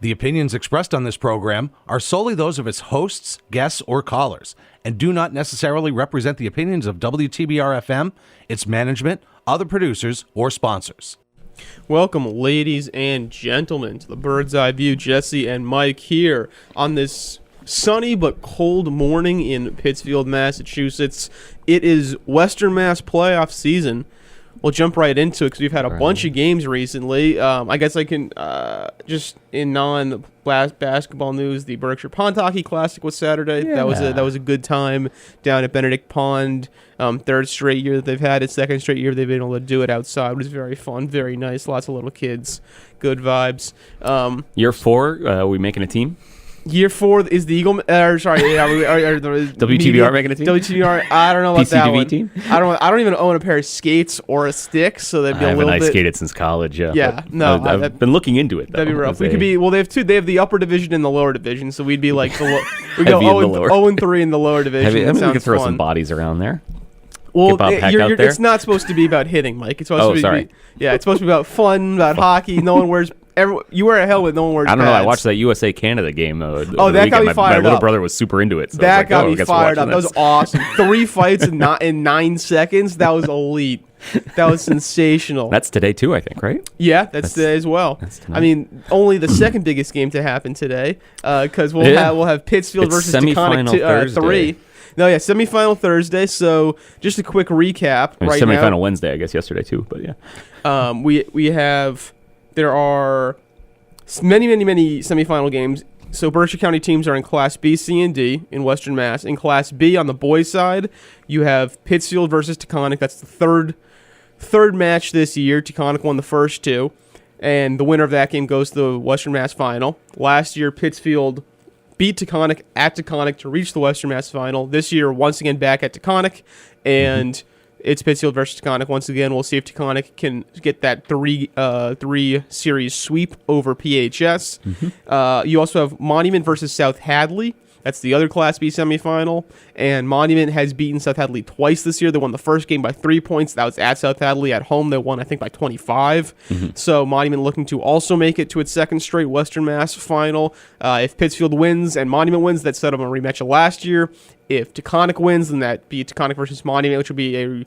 The opinions expressed on this program are solely those of its hosts, guests, or callers, and do not necessarily represent the opinions of WTBR-FM, its management, other producers, or sponsors. Welcome, ladies and gentlemen, to the Bird's Eye View. Jesse and Mike here on this sunny but cold morning in Pittsfield, Massachusetts. It is Western Mass playoff season. We'll jump right into it because we've had a bunch of games recently. I guess I can, just in non-basketball news, the Berkshire Pond Hockey Classic was Saturday. Yeah. That was a good time down at Benedict Pond. Third straight year that they've had it. Second straight year they've been able to do it outside. It was very fun, very nice. Lots of little kids. Good vibes. Year 4, are we making a team? Year 4 is the Eagle. WTBR making a team. WTBR. I don't know about that one. Team? I don't even own a pair of skates or a stick, so that'd be a little bit. I haven't ice skated since college. Yeah, no, I've been looking into it. Though, that'd be rough. We could be. Well, they have two. They have the upper division and the lower division, so we'd be like we go 0-3 in the lower division. We could throw some bodies around there. Well, it's not supposed to be about hitting, Mike. It's supposed to be. It's supposed to be about fun, about hockey. No one wears. You wear a helmet, no one wears pads. I don't know. I watched that USA-Canada game. That got me fired up. My little brother was super into it. So that got me fired up. That was awesome. 3 fights in 9 seconds. That was elite. That was sensational. That's today too, I think, right? Yeah, that's today as well. I mean, only the second biggest game to happen today, because we'll have Pittsfield versus Taconic 3. No, yeah, semifinal Thursday. So just a quick recap. Right now, semifinal Wednesday, I guess yesterday too. But yeah, there are many semifinal games. So Berkshire County teams are in Class B, C, and D in Western Mass. In Class B, on the boys' side, you have Pittsfield versus Taconic. That's the third match this year. Taconic won the first 2, and the winner of that game goes to the Western Mass final. Last year, Pittsfield beat Taconic at Taconic to reach the Western Mass final. This year, once again, back at Taconic, and it's Pittsfield versus Taconic once again. We'll see if Taconic can get that three series sweep over PHS. You also have Monument versus South Hadley. That's the other Class B semifinal. And Monument has beaten South Hadley twice this year. They won the first game by 3 points. That was at South Hadley. At home, they won, I think, by 25. So Monument looking to also make it to its second straight Western Mass final. If Pittsfield wins and Monument wins, that set up a rematch of last year. If Taconic wins, then that'd be Taconic versus Monument, which would be a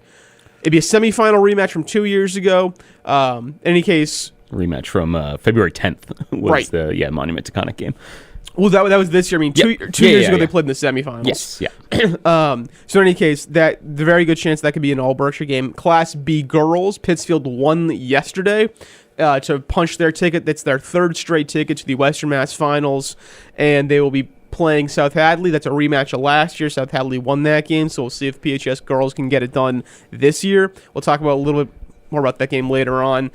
semifinal rematch from 2 years ago. In any case, rematch from February 10th was the Monument Taconic game. Well, that was this year. I mean, two years ago they played in the semifinals. Yes, yeah. So in any case, the very good chance that could be an all Berkshire game. Class B girls, Pittsfield won yesterday to punch their ticket. That's their third straight ticket to the Western Mass Finals, and they will be playing South Hadley. That's a rematch of last year. South Hadley won that game, so we'll see if PHS girls can get it done this year. We'll talk about a little bit more about that game later on.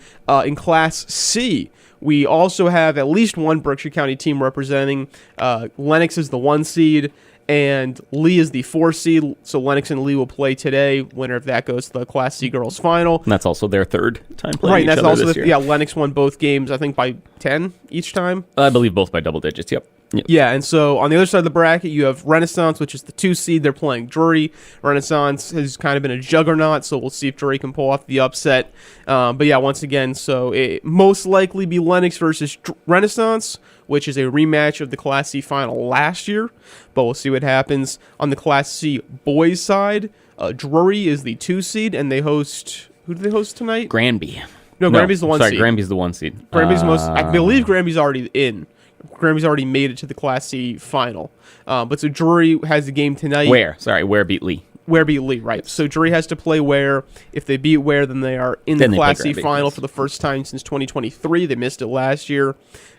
In Class C, we also have at least one Berkshire County team representing. Lennox is the 1 seed, and Lee is the 4 seed. So Lennox and Lee will play today. Winner of that goes to the Class C girls final. And that's also their third time playing each that's other also this year. Yeah, Lennox won both games, I think, by 10 each time. I believe both by double digits, yep. Yeah, and so on the other side of the bracket, you have Renaissance, which is the 2 seed. They're playing Drury. Renaissance has kind of been a juggernaut, so we'll see if Drury can pull off the upset. But yeah, once again, so it most likely be Lennox versus Renaissance, which is a rematch of the Class C final last year. But we'll see what happens. On the Class C boys side, Drury is the 2 seed, and they host... Who do they host tonight? Granby. No, Granby's the 1 seed. Granby's the 1 seed. Granby's I believe Granby's already in. Granby's already made it to the Class C final. But so Drury has a game tonight. Ware beat Lee. Ware beat Lee, right. So Drury has to play Ware. If they beat Ware, then they are in the Class C final for the first time since 2023. They missed it last year.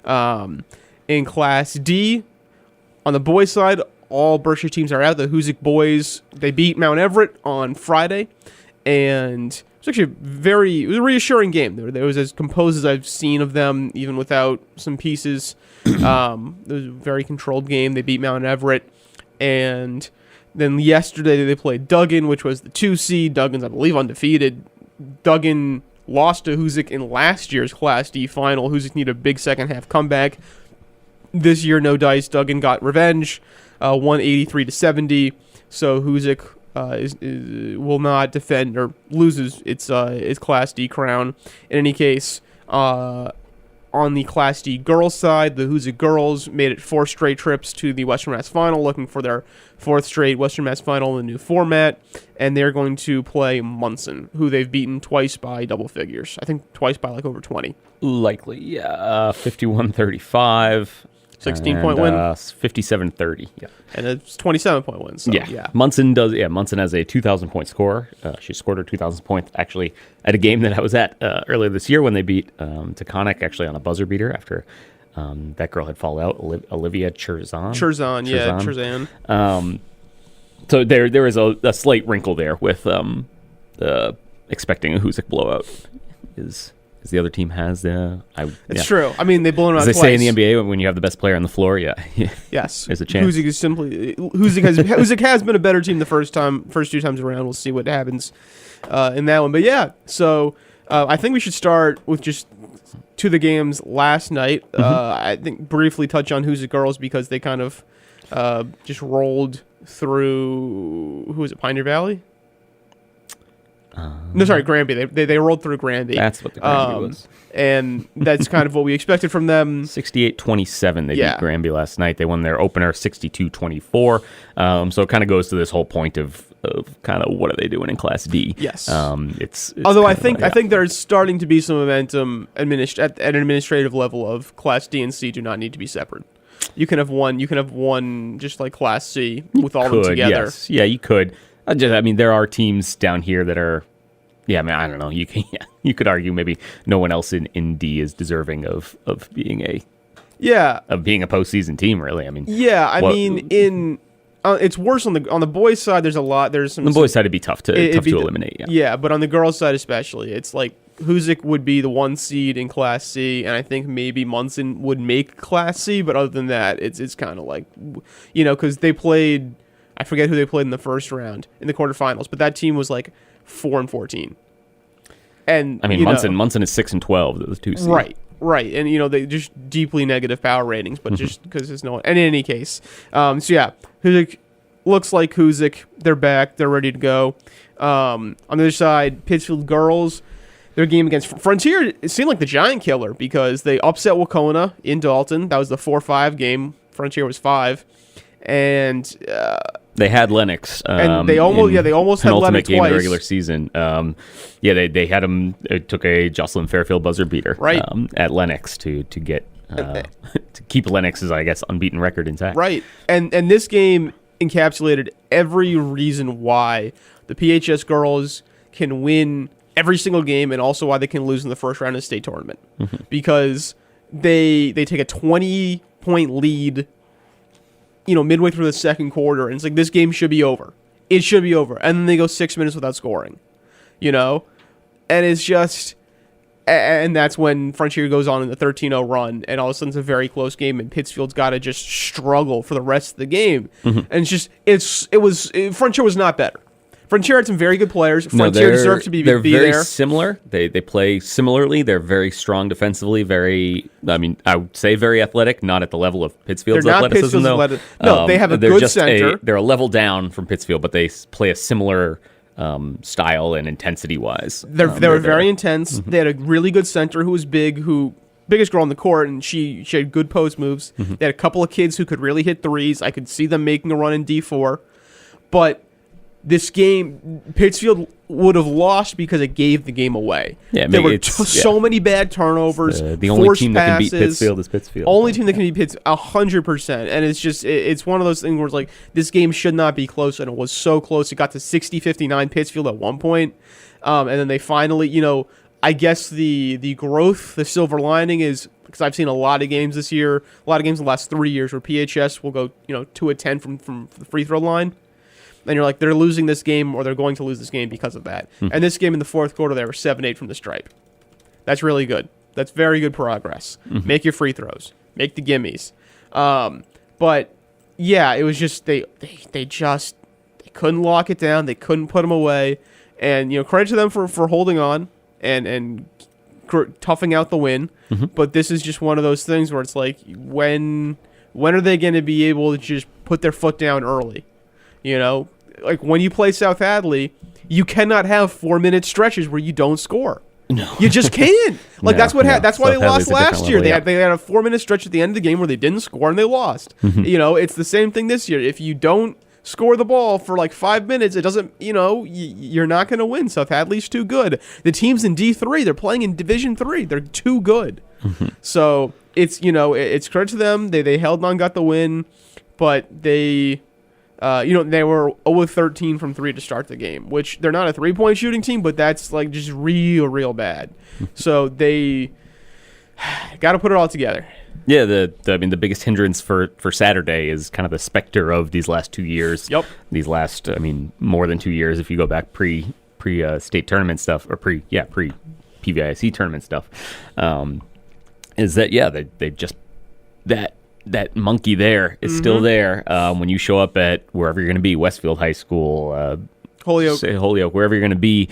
In Class D, on the boys' side, all Berkshire teams are out. The Hoosick boys, they beat Mount Everett on Friday. And it was actually it was a reassuring game. It was as composed as I've seen of them, even without some pieces. It was a very controlled game. They beat Mount Everett. And then yesterday they played Duggan, which was the 2 seed. Duggan's, I believe, undefeated. Duggan lost to Hoosick in last year's Class D final. Hoosick needed a big second-half comeback. This year, no dice. Duggan got revenge, won 83-70. So Hoosick will not defend or loses its Class D crown. In any case, on On the Class D girls side, the Hoosick girls made it 4 straight trips to the Western Mass Final, looking for their 4th straight Western Mass Final in the new format, and they're going to play Munson, who they've beaten twice by double figures. I think twice by like over 20. Likely, yeah. 51-35. 16-point win? 57-30, yeah. And it's 27-point win, so yeah. Munson has a 2,000-point score. She scored her 2,000th point actually at a game that I was at earlier this year when they beat Taconic actually on a buzzer beater after that girl had fallen out, Olivia Cherzan. So there is a slight wrinkle there with expecting a Hoosick blowout. Is the other team has It's true. I mean, they've blown out as twice. They say in the NBA, when you have the best player on the floor, yes, there's a chance. Hoosick has been a better team the first 2 times around. We'll see what happens in that one. But yeah, so I think we should start with just 2 of the games last night. I think briefly touch on Hoosick girls because they kind of just rolled through. Who was it? Pioneer Valley. No, sorry, Granby. They rolled through Granby. That's what the Granby was. And that's kind of what we expected from them. 68-27, they beat Granby last night. They won their opener 62-24. So it kind of goes to this whole point of kind of what are they doing in Class D. Yes. It's although I think there's starting to be some momentum at an administrative level of Class D and C do not need to be separate. You can have one just like Class C with all of them together. Yes. Yeah, you could. There are teams down here that are, I don't know. You could argue maybe no one else in D is deserving of being a postseason team. Really, it's worse on the boys' side. There's a lot. There's some. The boys' side would be tough to eliminate. Yeah, but on the girls' side especially, it's like Hoosick would be the 1 seed in Class C, and I think maybe Munson would make Class C. But other than that, it's kind of like, because they played. I forget who they played in the first round in the quarterfinals, but that team was like 4-14. And Munson is 6-12. Those 2 seeds. Right, and they just deeply negative power ratings, but just because there's no one. And in any case, Hoosick looks like Hoosick. They're back. They're ready to go. On the other side, Pittsfield girls. Their game against Frontier, it seemed like the giant killer because they upset Wacona in Dalton. That was the 4-5 game. Frontier was 5, and. They had Lennox, and they almost had Lennox game twice. In the regular season. They had him. It took a Jocelyn Fairfield buzzer beater, at Lennox to get to keep Lennox's, I guess, unbeaten record intact. Right, and this game encapsulated every reason why the PHS girls can win every single game, and also why they can lose in the first round of the state tournament, because they take a 20-point lead. Midway through the second quarter, and it's like, this game should be over. It should be over. And then they go 6 minutes without scoring. And it's just... And that's when Frontier goes on in the 13-0 run, and all of a sudden it's a very close game, and Pittsfield's got to just struggle for the rest of the game. And Frontier was not better. Frontier had some very good players. Frontier deserved to be there. They're very similar. They play similarly. They're very strong defensively. I would say very athletic. Not at the level of Pittsfield's athleticism, though. No, they have a good center. They're a level down from Pittsfield, but they play a similar style and intensity-wise. They were very intense. They had a really good center who was biggest girl on the court, and she had good post moves. They had a couple of kids who could really hit threes. I could see them making a run in D4, but this game, Pittsfield would have lost because it gave the game away. There were so many bad turnovers. The only team that can beat Pittsfield is Pittsfield. Only team that can beat Pittsfield, 100%. And it's one of those things where it's like, this game should not be close, and it was so close. It got to 60-59 Pittsfield at one point. And then they finally, I guess the growth, the silver lining is, because I've seen a lot of games this year, a lot of games in the last 3 years where PHS will go 2-10 from the free throw line. And you're like, they're losing this game, or they're going to lose this game because of that. And this game in the fourth quarter, they were 7-8 from the stripe. That's really good. That's very good progress. Make your free throws. Make the gimmies. But yeah, it was just they couldn't lock it down. They couldn't put them away. And credit to them for holding on and toughing out the win. But this is just one of those things where it's like, when are they going to be able to just put their foot down early? Like when you play South Hadley, you cannot have 4-minute stretches where you don't score. No. You just can't. Like No, that's what no. that's why they South Hadley's lost a different last year. level, yeah. They had a 4-minute stretch at the end of the game where they didn't score and they lost. It's the same thing this year. If you don't score the ball for like 5 minutes, it doesn't. You're not going to win. South Hadley's too good. The teams in D3, they're playing in Division 3. They're too good. So it's it's credit to them. They held on, got the win, but they were 0-13 from 3 to start the game, which they're not a 3-point shooting team, but that's like just real bad. So they got to put it all together. Yeah, the biggest hindrance for Saturday is kind of the specter of these last 2 years. Yep. These last, more than 2 years if you go back pre state tournament stuff or pre PVIC tournament stuff. Is that they just that monkey there is still there when you show up at wherever you're going to be, Westfield High School, Holyoke, wherever you're going to be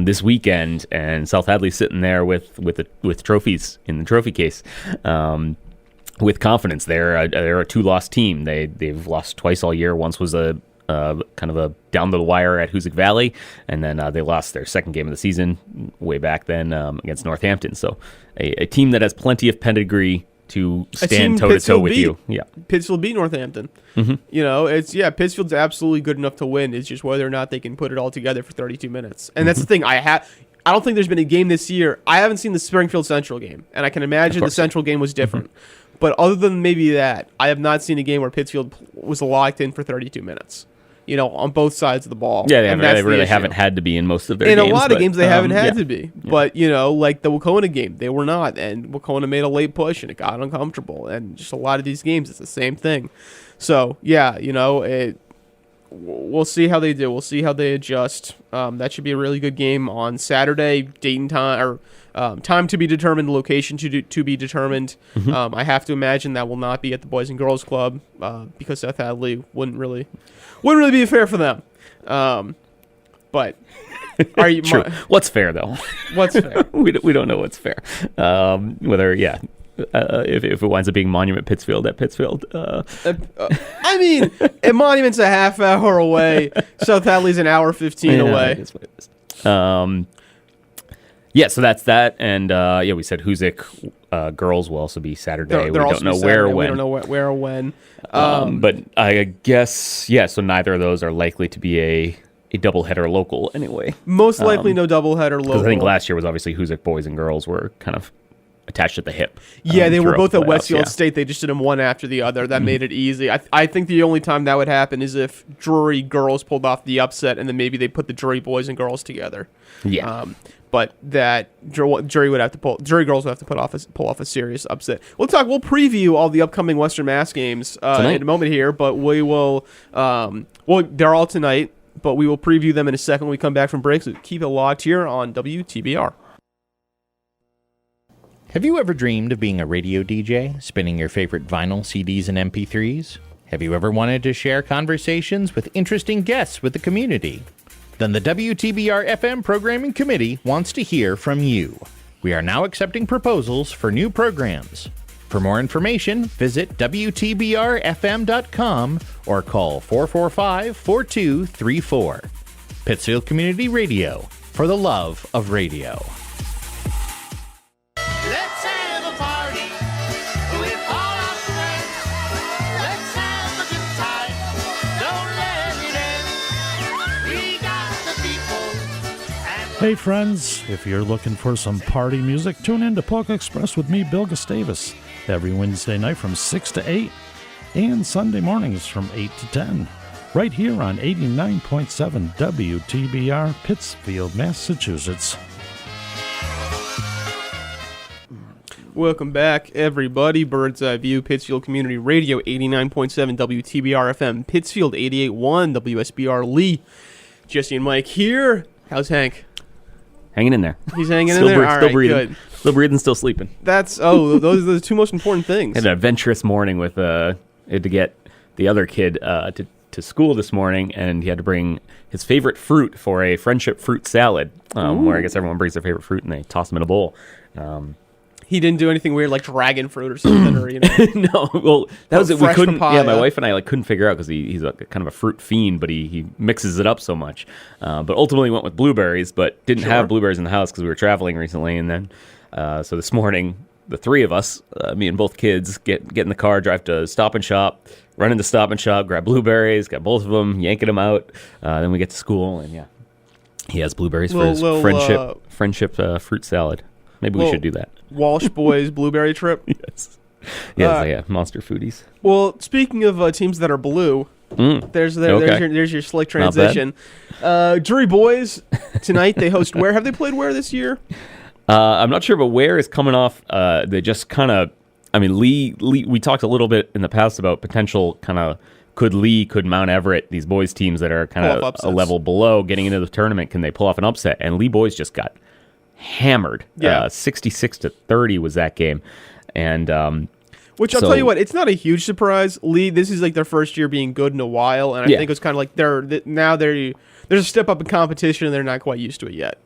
this weekend, and South Hadley's sitting there with trophies in the trophy case, with confidence. They're a 2-loss team. They've lost twice all year. Once was a kind of a down the wire at Hoosick Valley, and then they lost their second game of the season way back then against Northampton. So a team that has plenty of pedigree to stand toe-to-toe with you. Yeah, Pittsfield beat Northampton. Pittsfield's absolutely good enough to win. It's just whether or not they can put it all together for 32 minutes. And that's the thing. I don't think there's been a game this year. I haven't seen the Springfield Central game, and I can imagine the Central game was different. But other than maybe that, I have not seen a game where Pittsfield was locked in for 32 minutes. On both sides of the ball. Yeah, they really haven't had to be in most of their games. In a lot of games, they haven't had to be. Yeah. But, like the Wacona game, they were not. And Wacona made a late push, and it got uncomfortable. And just a lot of these games, it's the same thing. So, we'll see how they do. We'll see how they adjust. That should be a really good game on Saturday. Dayton time, or time to be determined, location to be determined. I have to imagine that will not be at the Boys and Girls Club because South Hadley wouldn't really be fair for them. But are you true? What's fair though? What's fair? we don't know what's fair. Whether if it winds up being Monument Pittsfield at Pittsfield. Monument's a half hour away. South Hadley's an hour 15 away. It is what it is. So that's that, and we said Hoosick girls will also be Saturday. We don't know where or when. We don't know where or when. But I guess so neither of those are likely to be a doubleheader local anyway. Most likely no doubleheader local. Because I think last year was obviously Hoosick boys and girls were kind of attached at the hip. Yeah, they were both at Westfield State. They just did them one after the other. That made it easy. I think the only time that would happen is if Drury girls pulled off the upset, and then maybe they put the Drury boys and girls together. Yeah. But that Drury girls would have to pull off a serious upset. We'll preview all the upcoming Western Mass games in a moment here, but we will. They're all tonight, but we will preview them in a second when we come back from break. So keep it locked here on WTBR. Have you ever dreamed of being a radio DJ, spinning your favorite vinyl, CDs, and MP3s? Have you ever wanted to share conversations with interesting guests with the community? Then the WTBR-FM Programming Committee wants to hear from you. We are now accepting proposals for new programs. For more information, visit WTBRFM.com or call 445-4234. Pittsfield Community Radio, for the love of radio. Let's have a party with all our friends. Let's have a good time. Don't let it end. We got the people. Hey friends, if you're looking for some party music, tune in to Polka Express with me, Bill Gustavus, every Wednesday night from 6 to 8 and Sunday mornings from 8 to 10, right here on 89.7 WTBR, Pittsfield, Massachusetts. Welcome back, everybody. Bird's Eye View, Pittsfield Community Radio, 89.7 WTBR-FM, Pittsfield, 88.1 WSBR Lee. Jesse and Mike here. How's Hank? Hanging in there. He's hanging in there? Still breathing. Good. Still breathing, still sleeping. Those are the two most important things. Had an adventurous morning with had to get the other kid to school this morning, and he had to bring his favorite fruit for a friendship fruit salad, where I guess everyone brings their favorite fruit and they toss them in a bowl. He didn't do anything weird like dragon fruit or something, or No, well, that was it. We Fresh couldn't. papaya. Yeah, my wife and I couldn't figure out because he's kind of a fruit fiend, but he mixes it up so much. But ultimately went with blueberries, but didn't have blueberries in the house because we were traveling recently. And then so this morning, the three of us, me and both kids, get in the car, drive to Stop and Shop, run into Stop and Shop, grab blueberries, got both of them, yanking them out. Then we get to school, and yeah, he has blueberries for his friendship fruit salad. Maybe we should do that. Walsh Boys blueberry trip. Yes. Yeah, monster foodies. Well, speaking of teams that are blue, there's your slick transition. Drury Boys tonight they host Ware. Have they played Ware this year? I'm not sure, but Ware is coming off. They just kind of. I mean, Lee. We talked a little bit in the past about potential kind of. Could Mount Everett, these boys teams that are kind of a level below, getting into the tournament, can they pull off an upset? And Lee boys just got hammered. 66-30 was that game. And which I'll tell you what, it's not a huge surprise. Lee, this is like their first year being good in a while, and I think it's kind of like there's a step up in competition, and they're not quite used to it yet.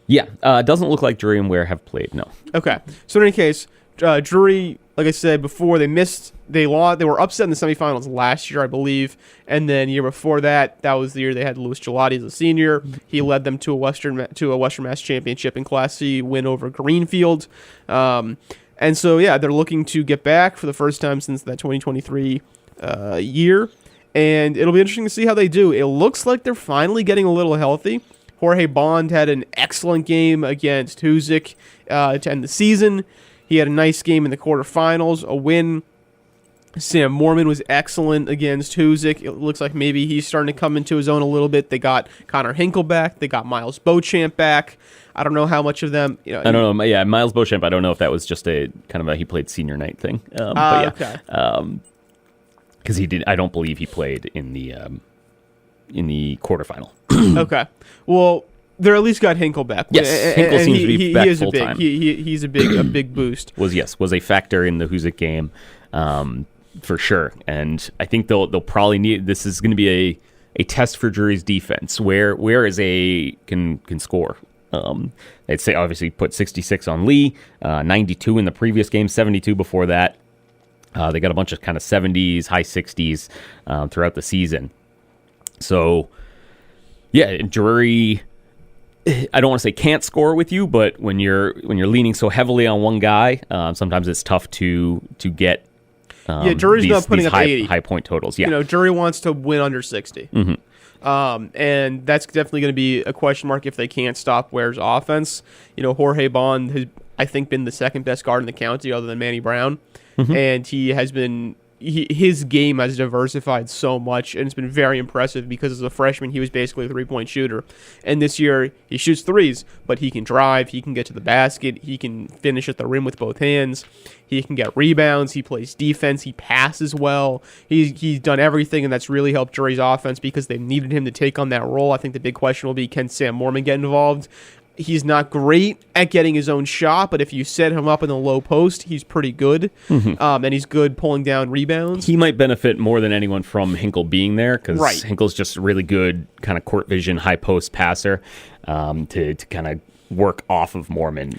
Yeah, it doesn't look like Drury and Ware have played. No. Okay, so in any case, Drury, like I said before, they were upset in the semifinals last year, I believe, and then year before that was the year they had Louis Gelati as a senior. He led them to a Western Mass championship in Class C win over Greenfield, and so they're looking to get back for the first time since that 2023 year, and it'll be interesting to see how they do. It looks like they're finally getting a little healthy. Jorge Bond had an excellent game against Huzik to end the season. He had a nice game in the quarterfinals, a win. Sam Mormon was excellent against Huzik. It looks like maybe he's starting to come into his own a little bit. They got Connor Hinkle back. They got Miles Beauchamp back. I don't know how much of them. I don't know. Yeah, Miles Beauchamp. I don't know if that was just a kind of he played senior night thing. But yeah, okay. Because he did. I don't believe he played in the quarterfinal. Okay. Well, they're at least got Hinkle back. Yes, Hinkle seems to be back full time. He's a big boost. Was a factor in the Huzik game, for sure. And I think they'll probably need. This is going to be a test for Drury's defense. Where can score. They'd say obviously put 66 on Lee, 92 in the previous game, 72 before that. They got a bunch of kind of 70s, high 60s throughout the season. So, yeah, Drury. I don't want to say can't score with you, but when you're leaning so heavily on one guy, sometimes it's tough to get. Drury's not putting up 80 high point totals. Yeah, Drury wants to win under 60. Mm-hmm. And that's definitely going to be a question mark if they can't stop Ware's offense. Jorge Bond has, I think, been the second best guard in the county other than Manny Brown, and he has been. His game has diversified so much, and it's been very impressive because as a freshman, he was basically a three-point shooter. And this year, he shoots threes, but he can drive, he can get to the basket, he can finish at the rim with both hands, he can get rebounds, he plays defense, he passes well. He's done everything, and that's really helped Drury's offense because they needed him to take on that role. I think the big question will be, can Sam Mormon get involved? He's not great at getting his own shot, but if you set him up in the low post, he's pretty good, and he's good pulling down rebounds. He might benefit more than anyone from Hinkle being there because Hinkle's just a really good kind of court vision, high post passer to kind of work off of Mormon.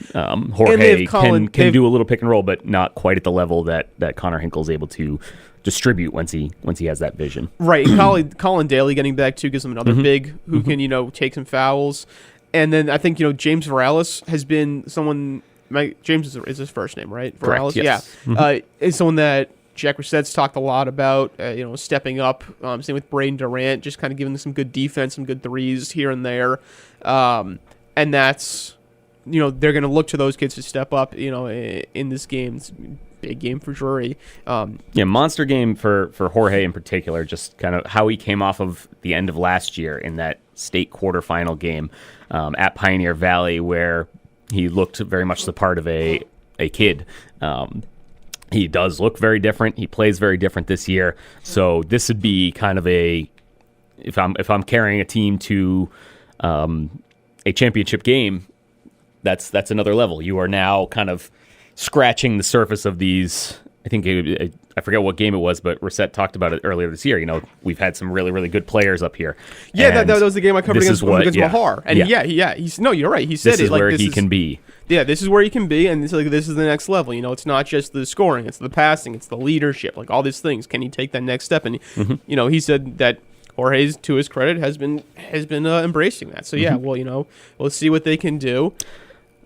Jorge can do a little pick and roll, but not quite at the level that Connor Hinkle's able to distribute once he has that vision. Right, and Colin Daly getting back too gives him another big who can take some fouls. And then I think, James Varales has been someone... James is his first name, right? Varales? Correct, yes. Yeah. Is someone that Jack Rissette's talked a lot about, stepping up. Same with Braden Durant, just kind of giving them some good defense, some good threes here and there. And that's... they're going to look to those kids to step up, in this game. It's a big game for Drury. Monster game for Jorge in particular, just kind of how he came off of the end of last year in that state quarterfinal game at Pioneer Valley where he looked very much the part of a kid. He does look very different. He plays very different this year. So this would be kind of if I'm carrying a team to a championship game, that's another level. You are now kind of scratching the surface of these. I think I forget what game it was, but Reset talked about it earlier this year. We've had some really, really good players up here. Yeah, And that was the game I covered this against yeah. Mahar. And he's no, you're right. He said This it is like where this he can be. Yeah, this is where he can be, and this is the next level. It's not just the scoring; it's the passing, it's the leadership, like all these things. Can he take that next step? And he said that Jorge, to his credit, has been embracing that. So yeah, well, let's see what they can do.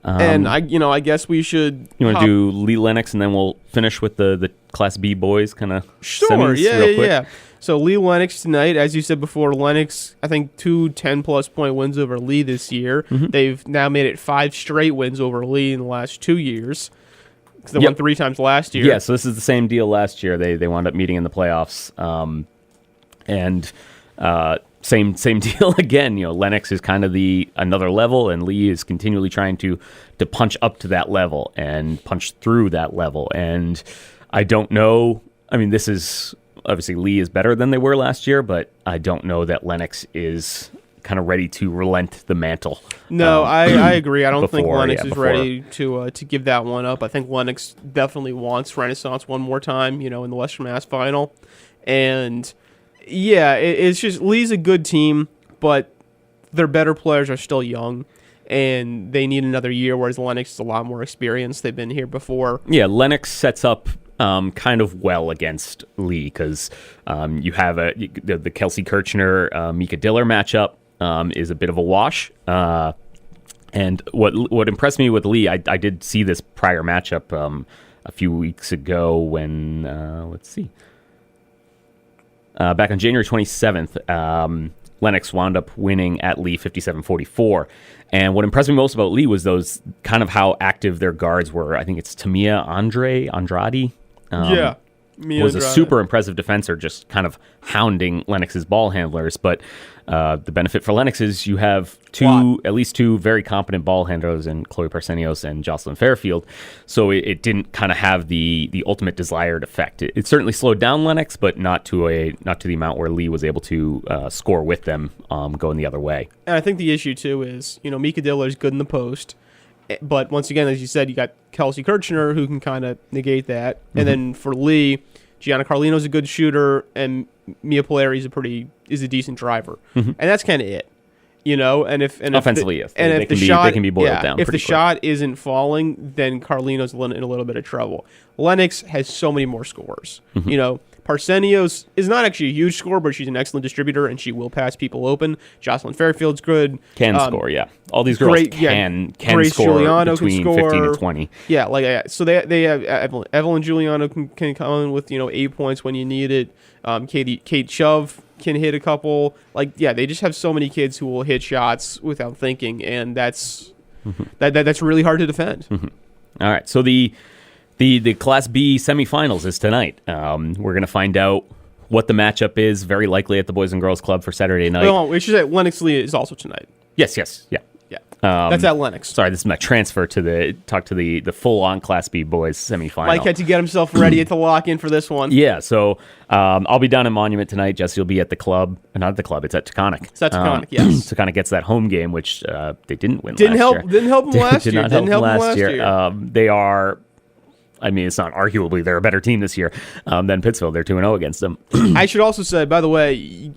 And I guess we should. You want to do Lee Lennox, and then we'll finish with the Class B boys, kind of. Sure. Semis real quick. Yeah. So Lee Lennox tonight, as you said before, Lennox, I think 2 10-plus point wins over Lee this year. They've now made it 5 straight wins over Lee in the last 2 years. Because they won 3 times last year. Yeah, so this is the same deal last year. They wound up meeting in the playoffs. Same deal again. Lennox is kind of another level, and Lee is continually trying to punch up to that level and punch through that level. And I don't know. I mean, this is obviously Lee is better than they were last year, but I don't know that Lennox is kind of ready to relent the mantle. No, I agree. I don't think Lennox is before. ready to give that one up. I think Lennox definitely wants Renaissance one more time, in the Western Mass Final. And yeah, it's just Lee's a good team, but their better players are still young, and they need another year, whereas Lennox is a lot more experienced. They've been here before. Yeah, Lennox sets up kind of well against Lee because you have the Kelsey Kirchner Mika Diller matchup is a bit of a wash. And what impressed me with Lee, I did see this prior matchup a few weeks ago when let's see. Back on January 27th, Lennox wound up winning at Lee 57-44. And what impressed me most about Lee was those kind of how active their guards were. I think it's Tamia Andrade. Was a super impressive defender, just kind of hounding Lennox's ball handlers. But the benefit for Lennox is you have at least two very competent ball handlers in Chloe Parsenios and Jocelyn Fairfield. So it didn't kind of have the ultimate desired effect. It certainly slowed down Lennox, but not to the amount where Lee was able to score with them going the other way. And I think the issue too is Mika Diller is good in the post. But once again, as you said, you got Kelsey Kirchner who can kind of negate that. And then for Lee, Gianna Carlino's a good shooter, and Mia Polari is a decent driver. And that's kind of it. And if offensively, yes, they can be boiled down. If the quick. shot isn't falling, then Carlino's in a little bit of trouble. Lennox has so many more scores. Parsenios is not actually a huge scorer, but she's an excellent distributor, and she will pass people open. Jocelyn Fairfield's good. Can score, yeah. All these girls can Grace score Giuliano between can score. 15 and 20. Yeah, so they have Evelyn Giuliano can come in with 8 points when you need it. Kate Shove can hit a couple. They just have so many kids who will hit shots without thinking, and that's really hard to defend. All right, so the Class B semifinals is tonight. We're going to find out what the matchup is, very likely at the Boys and Girls Club for Saturday night. Well, we should say Lennox Lee is also tonight. Yes, yeah. That's at Lennox. Sorry, this is my transfer to the full-on Class B boys semifinal. Mike had to get himself ready to lock in for this one. Yeah, so I'll be down in Monument tonight. Jesse will be at the club. Not at the club, it's at Taconic. It's at Taconic, yes. Taconic gets that home game, which they didn't win Didn't last help year. them last year. Didn't help them last year. They are... I mean, it's not arguably they're a better team this year than Pittsfield. They're 2-0 against them. I should also say, by the way,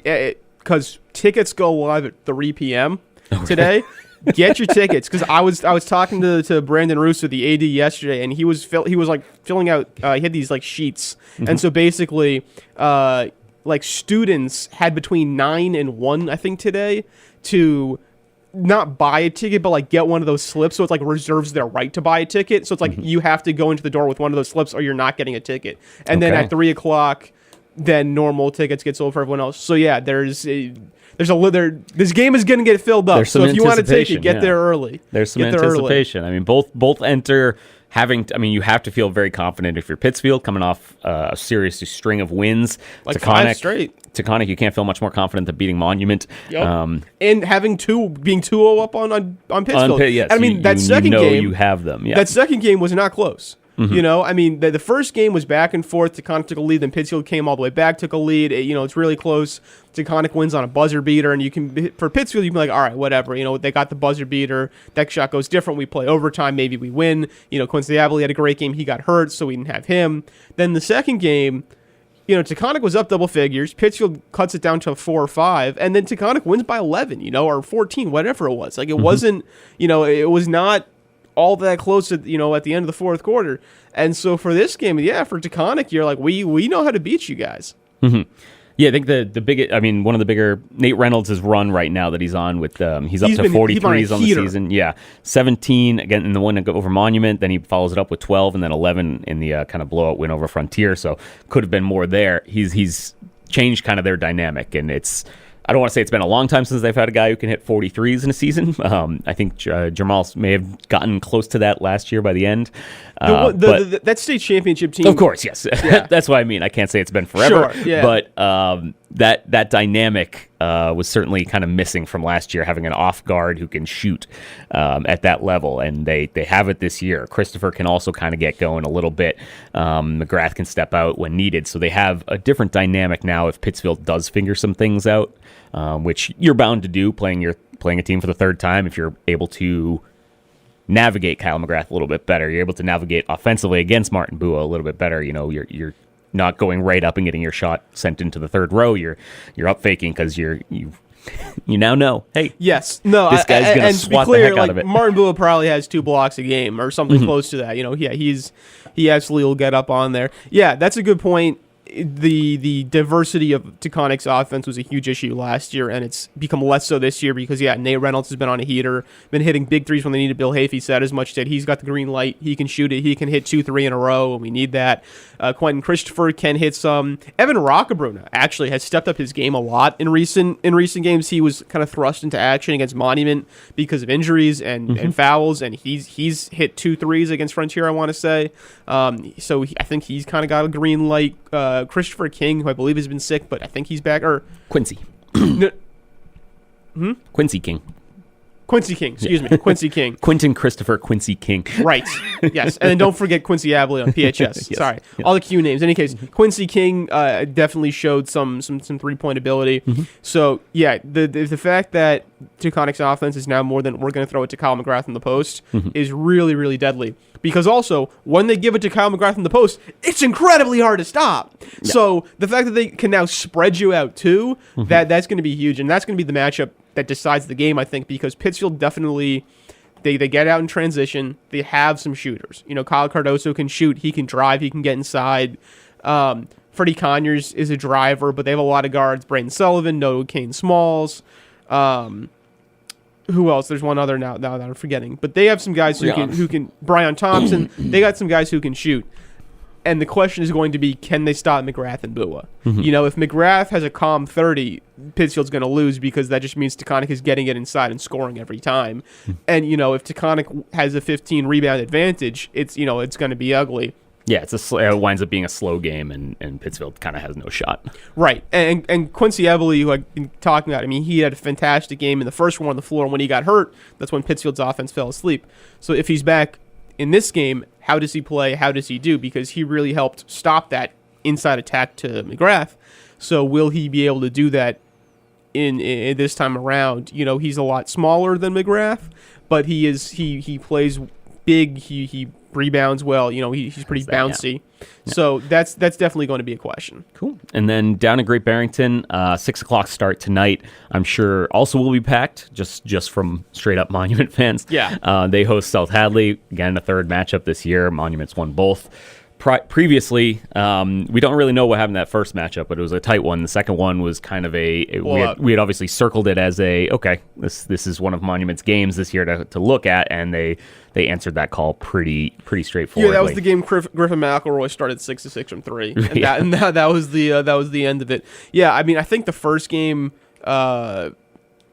because tickets go live at 3 p.m. today, get your tickets. Because I was talking to Brandon Russo, the AD, yesterday, and he was filling out. He had these sheets, and so basically, students had between 9 and 1, I think, today to not buy a ticket, but get one of those slips, so it's reserves their right to buy a ticket. So it's you have to go into the door with one of those slips, or you're not getting a ticket. And then at 3 o'clock, then normal tickets get sold for everyone else. So yeah, this game is going to get filled up. So if you want to take it, get there early. There's some anticipation. I mean, both enter. You have to feel very confident if you're Pittsfield coming off a serious string of wins. Like 5 straight. Taconic, you can't feel much more confident than beating Monument. Yep. And being 2-0 up on Pittsfield. Yes, I mean, that second game, you have them. Yeah. That second game was not close. You know, I mean, the first game was back and forth. Taconic took a lead, then Pittsfield came all the way back, took a lead. It's really close. Taconic wins on a buzzer beater, and you can, for Pittsfield, you can be like, all right, whatever. They got the buzzer beater. That shot goes different. We play overtime. Maybe we win. Quincy Abley had a great game. He got hurt, so we didn't have him. Then the second game, Taconic was up double figures. Pittsfield cuts it down to 4 or 5, and then Taconic wins by 11, or 14, whatever it was. Like, it wasn't, it was not all that close at at the end of the fourth quarter. And so for this game, for Taconic, you're like, we know how to beat you guys. Yeah, I think the biggest, one of the bigger, Nate Reynolds' run right now that he's on with, he's up to 43s on the season. Yeah, 17 again in the one over Monument, then he follows it up with 12 and then 11 in the kind of blowout win over Frontier, so could have been more there. He's changed kind of their dynamic, and I don't want to say it's been a long time since they've had a guy who can hit 43s in a season. I think Jamal may have gotten close to that last year by the end. But that state championship team. Of course, yes. Yeah. That's what I mean. I can't say it's been forever. Sure, yeah. But that dynamic was certainly kind of missing from last year, having an off guard who can shoot at that level. And they have it this year. Christopher can also kind of get going a little bit. McGrath can step out when needed. So they have a different dynamic now if Pittsfield does figure some things out. Which you're bound to do playing a team for the third time if you're able to navigate Kyle McGrath a little bit better. You're able to navigate offensively against Martin Bua a little bit better. You're not going right up and getting your shot sent into the third row. You're up faking because you now know. Hey, yes, no, this guy's gonna swat the heck out of it. Martin Bua probably has 2 blocks a game or something close to that. He absolutely will get up on there. Yeah, that's a good point. The diversity of Taconic's offense was a huge issue last year, and it's become less so this year because, Nate Reynolds has been on a heater, been hitting big threes when they needed. Bill Hafey said as much that he's got the green light. He can shoot it. He can hit 2-3 in a row, and we need that. Quentin Christopher can hit some. Evan Rockabruna actually has stepped up his game a lot in recent games. He was kind of thrust into action against Monument because of injuries and fouls, and he's hit 2 threes against Frontier, I want to say. So I think he's kind of got a green light. Christopher King, who I believe has been sick, but I think he's back. Or Quincy. Quincy King. Quincy King, excuse me. Quincy King. Quentin Christopher Quincy King. Right. Yes. And then don't forget Quincy Abley on PHS. Yes. Sorry. Yes. All the Q names. In any case, Quincy King definitely showed some 3-point ability. So, the fact that Taconic's offense is now more than we're going to throw it to Kyle McGrath in the post is really, really deadly. Because also, when they give it to Kyle McGrath in the post, it's incredibly hard to stop. Yeah. So, the fact that they can now spread you out too, that's going to be huge. And that's going to be the matchup that decides the game, I think, because Pittsfield definitely, they get out in transition. They have some shooters. Kyle Cardoso can shoot. He can drive. He can get inside. Freddie Conyers is a driver, but they have a lot of guards. Braden Sullivan, Noah Kane Smalls. Who else? There's one other now that I'm forgetting. But they have some guys who can Brian Thompson. They got some guys who can shoot. And the question is going to be, can they stop McGrath and Bua? If McGrath has a calm 30, Pittsfield's going to lose because that just means Taconic is getting it inside and scoring every time. And, if Taconic has a 15 rebound advantage, it's going to be ugly. Yeah, it winds up being a slow game, and Pittsfield kind of has no shot. Right, and Quincy Ebley, who I've been talking about, he had a fantastic game in the first one on the floor, and when he got hurt, that's when Pittsfield's offense fell asleep. So if he's back in this game, how does he play? How does he do? Because he really helped stop that inside attack to McGrath. So will he be able to do that in this time around? He's a lot smaller than McGrath, but he plays big. He rebounds well. He's pretty bouncy. Yeah. So that's definitely going to be a question. Cool. And then down in Great Barrington, 6 o'clock start tonight. I'm sure also will be packed just from straight up Monument fans. Yeah. They host South Hadley again, a third matchup this year. Monuments won both. Previously, we don't really know what happened in that first matchup, but it was a tight one. The second one was kind of we had obviously circled it as this is one of Monument's games this year to look at, and they answered that call pretty straightforwardly. Yeah, that was the game Griffin McElroy started 6-6 from 3, and that was the end of it. Yeah, I think the first game,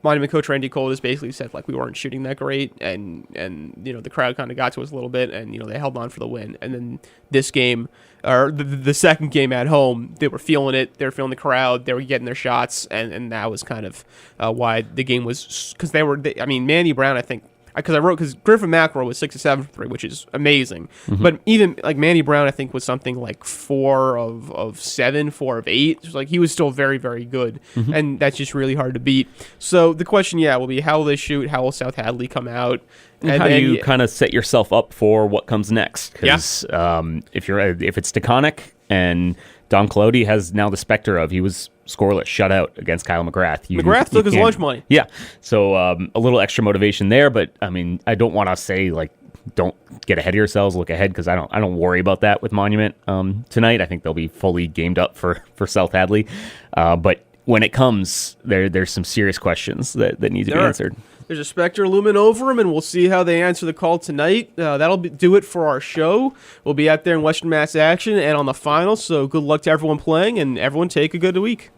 Monument coach Randy Cole just basically said we weren't shooting that great, and the crowd kind of got to us a little bit, and they held on for the win. And then this game, or the second game at home, they were feeling it. They were feeling the crowd. They were getting their shots, and that was kind of why the game was, because Manny Brown, I think, because Griffin McElroy was 6 of 7 for 3, which is amazing. But even like Manny Brown, I think was something like 4 of 7, 4 of 8. It's like he was still very, very good, and that's just really hard to beat. So the question, will be how will they shoot? How will South Hadley come out? And how do you kind of set yourself up for what comes next? Because if it's Taconic and Don Colodi has now the specter of he was scoreless, shut out against Kyle McGrath. McGrath took his lunch money. Yeah, so a little extra motivation there, but I mean, I don't want to say like don't get ahead of yourselves, look ahead, because I don't worry about that with Monument tonight. I think they'll be fully gamed up for South Hadley, but when it comes, there's some serious questions that need to be answered. There's a specter looming over them, and we'll see how they answer the call tonight. That'll do it for our show. We'll be out there in Western Mass action and on the finals, so good luck to everyone playing, and everyone take a good week.